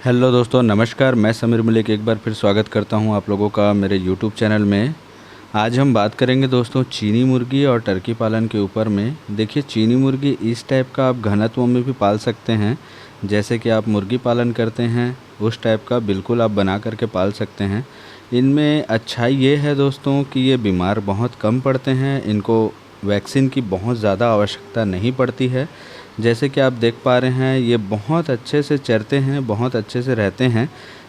Hello दोस्तों, नमस्कार। मैं समीर मलिक एक बार फिर स्वागत करता हूं आप लोगों का मेरे यूट्यूब चैनल में। आज हम बात करेंगे दोस्तों चीनी मुर्गी और टर्की पालन के ऊपर में। देखिए, चीनी मुर्गी इस टाइप का आप घनत्व में भी पाल सकते हैं, जैसे कि आप मुर्गी पालन करते हैं उस टाइप का बिल्कुल आप बना करके पाल सकते हैं। इनमें अच्छाई ये है दोस्तों कि ये बीमार बहुत कम पड़ते हैं, इनको वैक्सीन की बहुत ज़्यादा आवश्यकता नहीं पड़ती है। जैसे कि आप देख पा रहे हैं, ये बहुत अच्छे से चरते हैं, बहुत अच्छे से रहते हैं।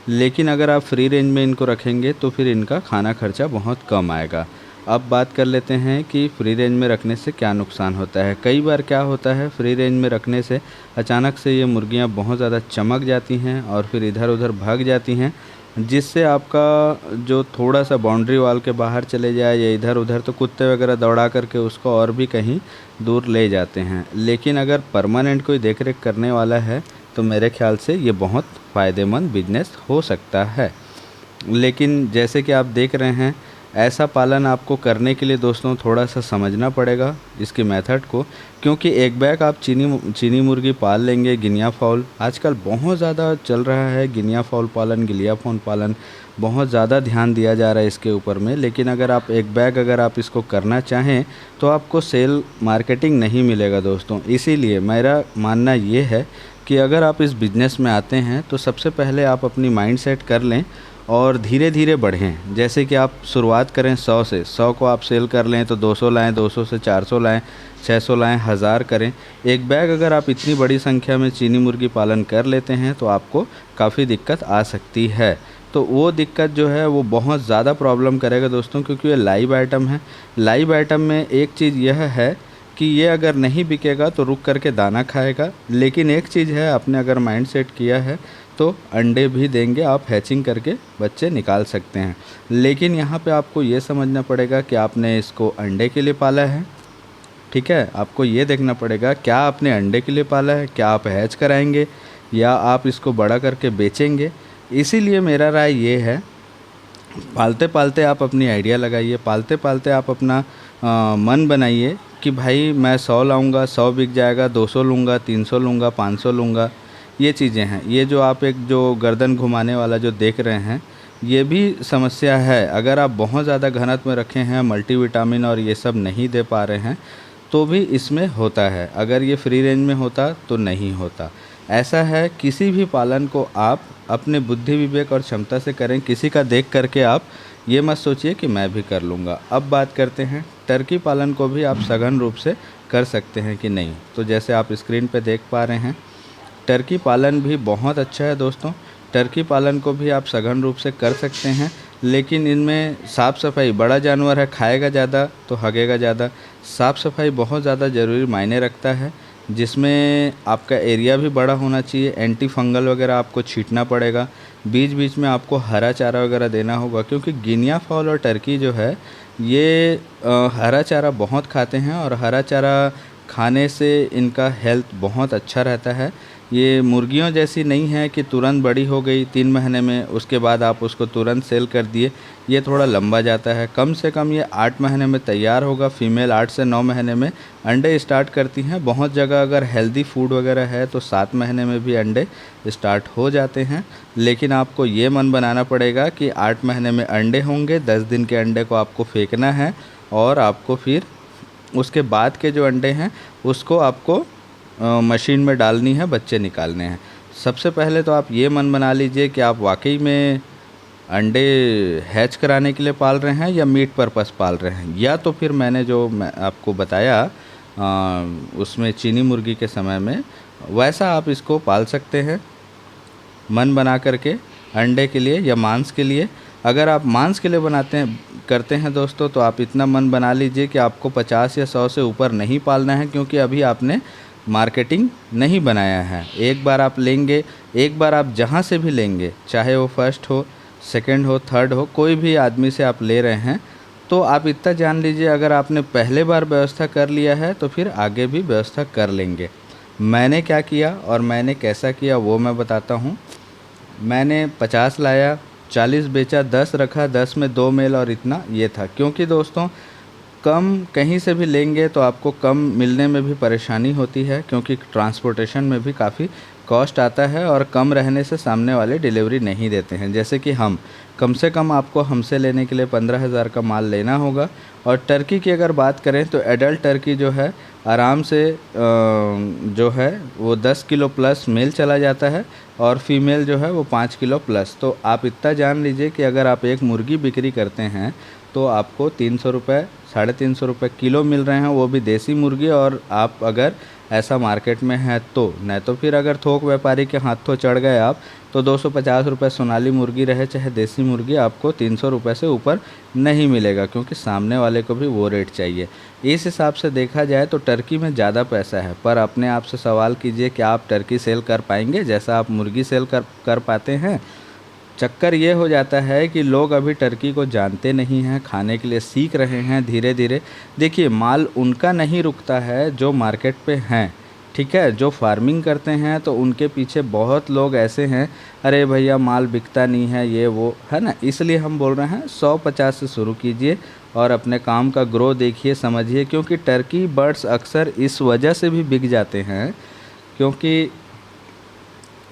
लेकिन अगर आप फ्री रेंज में इनको रखेंगे तो फिर इनका खाना खर्चा बहुत कम आएगा। अब बात कर लेते हैं कि फ्री रेंज में रखने से क्या नुकसान होता है। कई बार क्या होता है, फ्री रेंज में रखने से अचानक से ये मुर्गियां बहुत ज़्यादा चमक जाती हैं और फिर इधर उधर भाग जाती हैं, जिससे आपका जो थोड़ा सा बाउंड्री वॉल के बाहर चले जाए या इधर उधर, तो कुत्ते वगैरह दौड़ा करके उसको और भी कहीं दूर ले जाते हैं। लेकिन अगर परमानेंट कोई देख रेख करने वाला है तो मेरे ख्याल से ये बहुत फ़ायदेमंद बिजनेस हो सकता है। लेकिन जैसे कि आप देख रहे हैं, ऐसा पालन आपको करने के लिए दोस्तों थोड़ा सा समझना पड़ेगा इसकी मेथड को, क्योंकि एक बैग आप चीनी मुर्गी पाल लेंगे। गिनिया फाउल आजकल बहुत ज़्यादा चल रहा है, गिनिया फाउल पालन, गिलिया फाउल पालन बहुत ज़्यादा ध्यान दिया जा रहा है इसके ऊपर में। लेकिन अगर आप एक बैग अगर आप इसको करना चाहें तो आपको सेल मार्केटिंग नहीं मिलेगा दोस्तों। इसीलिए मेरा मानना ये है कि अगर आप इस बिज़नेस में आते हैं तो सबसे पहले आप अपनी माइंड सेट कर लें और धीरे धीरे बढ़ें। जैसे कि आप शुरुआत करें 100 से, 100 को आप सेल कर लें तो 200 लाएँ, 200 से 400 लाएँ, 600 लाएँ, 1000 करें। एक बैग अगर आप इतनी बड़ी संख्या में चीनी मुर्गी पालन कर लेते हैं तो आपको काफ़ी दिक्कत आ सकती है। तो वो दिक्कत जो है वो बहुत ज़्यादा प्रॉब्लम करेगा दोस्तों, क्योंकि ये लाइव आइटम है। लाइव आइटम में एक चीज़ यह है कि ये अगर नहीं बिकेगा तो रुक करके दाना खाएगा। लेकिन एक चीज़ है, आपने अगर माइंड सेट किया है तो अंडे भी देंगे, आप हैचिंग करके बच्चे निकाल सकते हैं। लेकिन यहाँ पे आपको ये समझना पड़ेगा कि आपने इसको अंडे के लिए पाला है, ठीक है। आपको ये देखना पड़ेगा क्या आपने अंडे के लिए पाला है, क्या आप हैच कराएंगे या आप इसको बड़ा करके बेचेंगे। इसीलिए मेरा राय ये है, पालते पालते आप अपनी आइडिया लगाइए, पालते पालते आप अपना मन बनाइए कि भाई मैं 100 लाऊंगा, 100 बिक जाएगा, 200 लूँगा, 300 लूँगा, 500 लूँगा। ये चीज़ें हैं। ये जो आप एक जो गर्दन घुमाने वाला जो देख रहे हैं, ये भी समस्या है। अगर आप बहुत ज़्यादा घनत्व में रखे हैं, मल्टीविटामिन और ये सब नहीं दे पा रहे हैं तो भी इसमें होता है। अगर ये फ्री रेंज में होता तो नहीं होता। ऐसा है, किसी भी पालन को आप अपने बुद्धि विवेक और क्षमता से करें। किसी का देख करके आप ये मत सोचिए कि मैं भी कर लूँगा। अब बात करते हैं टर्की पालन को भी आप सघन रूप से कर सकते हैं कि नहीं। तो जैसे आप स्क्रीन पे देख पा रहे हैं, टर्की पालन भी बहुत अच्छा है दोस्तों। टर्की पालन को भी आप सघन रूप से कर सकते हैं, लेकिन इनमें साफ़ सफाई, बड़ा जानवर है, खाएगा ज़्यादा तो हगेगा ज़्यादा। साफ़ सफाई बहुत ज़्यादा ज़रूरी मायने रखता है, जिसमें आपका एरिया भी बड़ा होना चाहिए। एंटी फंगल वगैरह आपको छींटना पड़ेगा। बीच बीच में आपको हरा चारा वगैरह देना होगा, क्योंकि गिनिया फाउल और टर्की जो है ये हरा चारा बहुत खाते हैं और हरा चारा खाने से इनका हेल्थ बहुत अच्छा रहता है। ये मुर्गियों जैसी नहीं है कि तुरंत बड़ी हो गई 3 महीने में, उसके बाद आप उसको तुरंत सेल कर दिए। ये थोड़ा लंबा जाता है। कम से कम ये 8 महीने में तैयार होगा। फीमेल 8 से 9 महीने में अंडे स्टार्ट करती हैं। बहुत जगह अगर हेल्दी फूड वगैरह है तो 7 महीने में भी अंडे स्टार्ट हो जाते हैं। लेकिन आपको ये मन बनाना पड़ेगा कि 8 महीने में अंडे होंगे, 10 दिन के अंडे को आपको फेंकना है और आपको फिर उसके बाद के जो अंडे हैं उसको आपको मशीन में डालनी है, बच्चे निकालने हैं। सबसे पहले तो आप ये मन बना लीजिए कि आप वाकई में अंडे हैच कराने के लिए पाल रहे हैं या मीट पर्पस पाल रहे हैं, या तो फिर मैं आपको बताया उसमें चीनी मुर्गी के समय में, वैसा आप इसको पाल सकते हैं मन बना करके अंडे के लिए या मांस के लिए। अगर आप मांस के लिए करते हैं दोस्तों, तो आप इतना मन बना लीजिए कि आपको 50 या 100 से ऊपर नहीं पालना है, क्योंकि अभी आपने मार्केटिंग नहीं बनाया है। एक बार आप लेंगे, एक बार आप जहाँ से भी लेंगे, चाहे वो फर्स्ट हो, सेकंड हो, थर्ड हो, कोई भी आदमी से आप ले रहे हैं, तो आप इतना जान लीजिए अगर आपने पहले बार व्यवस्था कर लिया है तो फिर आगे भी व्यवस्था कर लेंगे। मैंने क्या किया और मैंने कैसा किया वो मैं बताता हूँ। मैंने 50 लाया, 40 बेचा, 10 रखा, 10 में 2 मेल और इतना ये था। क्योंकि दोस्तों कम कहीं से भी लेंगे तो आपको कम मिलने में भी परेशानी होती है, क्योंकि ट्रांसपोर्टेशन में भी काफ़ी कॉस्ट आता है और कम रहने से सामने वाले डिलीवरी नहीं देते हैं। जैसे कि हम कम से कम आपको हमसे लेने के लिए 15,000 का माल लेना होगा। और टर्की की अगर बात करें तो एडल्ट टर्की जो है आराम से जो है वो 10 किलो प्लस मेल चला जाता है और फीमेल जो है वो 5 किलो प्लस। तो आप इतना जान लीजिए कि अगर आप एक मुर्गी बिक्री करते हैं तो आपको 300 रुपये 350 रुपये किलो मिल रहे हैं, वो भी देसी मुर्गी। और आप अगर ऐसा मार्केट में है तो नहीं तो फिर अगर थोक व्यापारी के हाथों चढ़ गए आप तो 250 रुपये सोनाली मुर्गी रहे चाहे देसी मुर्गी, आपको 300 रुपये से ऊपर नहीं मिलेगा, क्योंकि सामने वाले को भी वो रेट चाहिए। इस हिसाब से देखा जाए तो टर्की में ज़्यादा पैसा है। पर अपने आप से सवाल कीजिए कि आप टर्की सेल कर पाएंगे जैसा आप मुर्गी सेल कर पाते हैं। चक्कर ये हो जाता है कि लोग अभी टर्की को जानते नहीं हैं, खाने के लिए सीख रहे हैं धीरे धीरे। देखिए, माल उनका नहीं रुकता है जो मार्केट पे हैं, ठीक है। जो फार्मिंग करते हैं तो उनके पीछे बहुत लोग ऐसे हैं, अरे भैया माल बिकता नहीं है, ये वो है ना। इसलिए हम बोल रहे हैं 150 से शुरू कीजिए और अपने काम का ग्रो देखिए, समझिए। क्योंकि टर्की बर्ड्स अक्सर इस वजह से भी बिक जाते हैं क्योंकि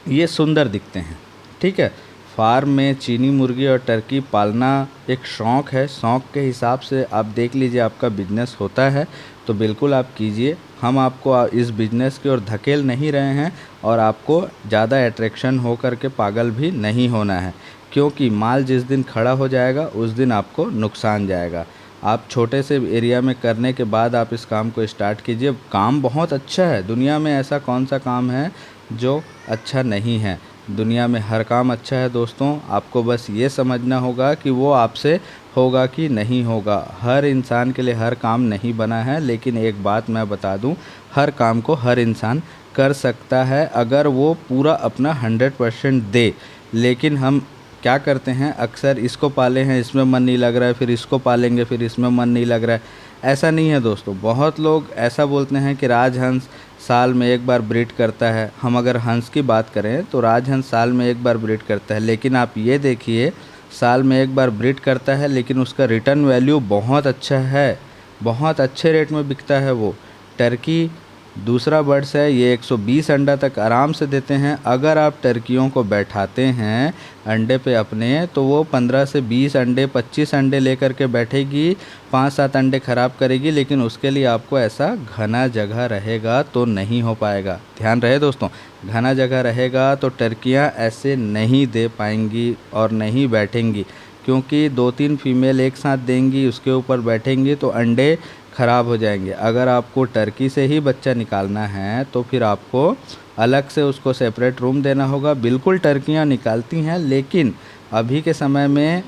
ये सुंदर दिखते हैं, ठीक है। फार्म में चीनी मुर्गी और टर्की पालना एक शौक़ है। शौक़ के हिसाब से आप देख लीजिए, आपका बिजनेस होता है तो बिल्कुल आप कीजिए। हम आपको इस बिज़नेस की ओर धकेल नहीं रहे हैं और आपको ज़्यादा अट्रैक्शन हो कर के पागल भी नहीं होना है, क्योंकि माल जिस दिन खड़ा हो जाएगा उस दिन आपको नुकसान जाएगा। आप छोटे से एरिया में करने के बाद आप इस काम को स्टार्ट कीजिए। काम बहुत अच्छा है, दुनिया में ऐसा कौन सा काम है जो अच्छा नहीं है। दुनिया में हर काम अच्छा है दोस्तों। आपको बस ये समझना होगा कि वो आपसे होगा कि नहीं होगा। हर इंसान के लिए हर काम नहीं बना है, लेकिन एक बात मैं बता दूं, हर काम को हर इंसान कर सकता है अगर वो पूरा अपना 100% दे। लेकिन हम क्या करते हैं, अक्सर इसको पाले हैं, इसमें मन नहीं लग रहा है, फिर इसको पालेंगे, फिर इसमें मन नहीं लग रहा है। ऐसा नहीं है दोस्तों। बहुत लोग ऐसा बोलते हैं कि राजहंस साल में एक बार ब्रीड करता है। हम अगर हंस की बात करें तो राजहंस साल में एक बार ब्रीड करता है, लेकिन आप ये देखिए, साल में एक बार ब्रीड करता है लेकिन उसका रिटर्न वैल्यू बहुत अच्छा है, बहुत अच्छे रेट में बिकता है वो। टर्की दूसरा बर्ड्स है, ये 120 अंडा तक आराम से देते हैं। अगर आप टर्कियों को बैठाते हैं अंडे पे अपने, तो वो 15 से 20 अंडे 25 अंडे लेकर के बैठेगी, 5-7 अंडे ख़राब करेगी। लेकिन उसके लिए आपको ऐसा घना जगह रहेगा तो नहीं हो पाएगा। ध्यान रहे दोस्तों, घना जगह रहेगा तो टर्कियाँ ऐसे नहीं दे पाएंगी और नहीं बैठेंगी, क्योंकि 2-3 फीमेल एक साथ देंगी, उसके ऊपर बैठेंगी तो अंडे ख़राब हो जाएंगे। अगर आपको टर्की से ही बच्चा निकालना है तो फिर आपको अलग से उसको सेपरेट रूम देना होगा। बिल्कुल टर्कियाँ निकालती हैं, लेकिन अभी के समय में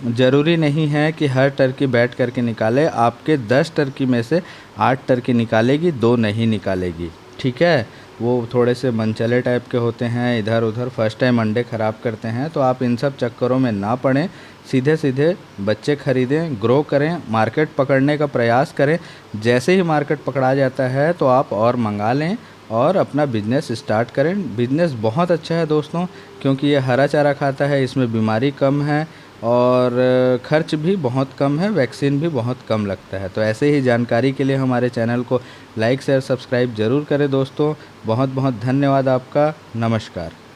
ज़रूरी नहीं है कि हर टर्की बैठ करके निकाले। आपके 10 टर्की में से 8 टर्की निकालेगी, 2 नहीं निकालेगी, ठीक है। वो थोड़े से मनचले टाइप के होते हैं, इधर उधर फर्स्ट टाइम अंडे ख़राब करते हैं। तो आप इन सब चक्करों में ना पड़ें, सीधे सीधे बच्चे ख़रीदें, ग्रो करें, मार्केट पकड़ने का प्रयास करें। जैसे ही मार्केट पकड़ा जाता है तो आप और मंगा लें और अपना बिज़नेस स्टार्ट करें। बिज़नेस बहुत अच्छा है दोस्तों, क्योंकि ये हरा चारा खाता है, इसमें बीमारी कम है और ख़र्च भी बहुत कम है, वैक्सीन भी बहुत कम लगता है। तो ऐसे ही जानकारी के लिए हमारे चैनल को लाइक शेयर सब्सक्राइब ज़रूर करें दोस्तों। बहुत बहुत धन्यवाद आपका। नमस्कार।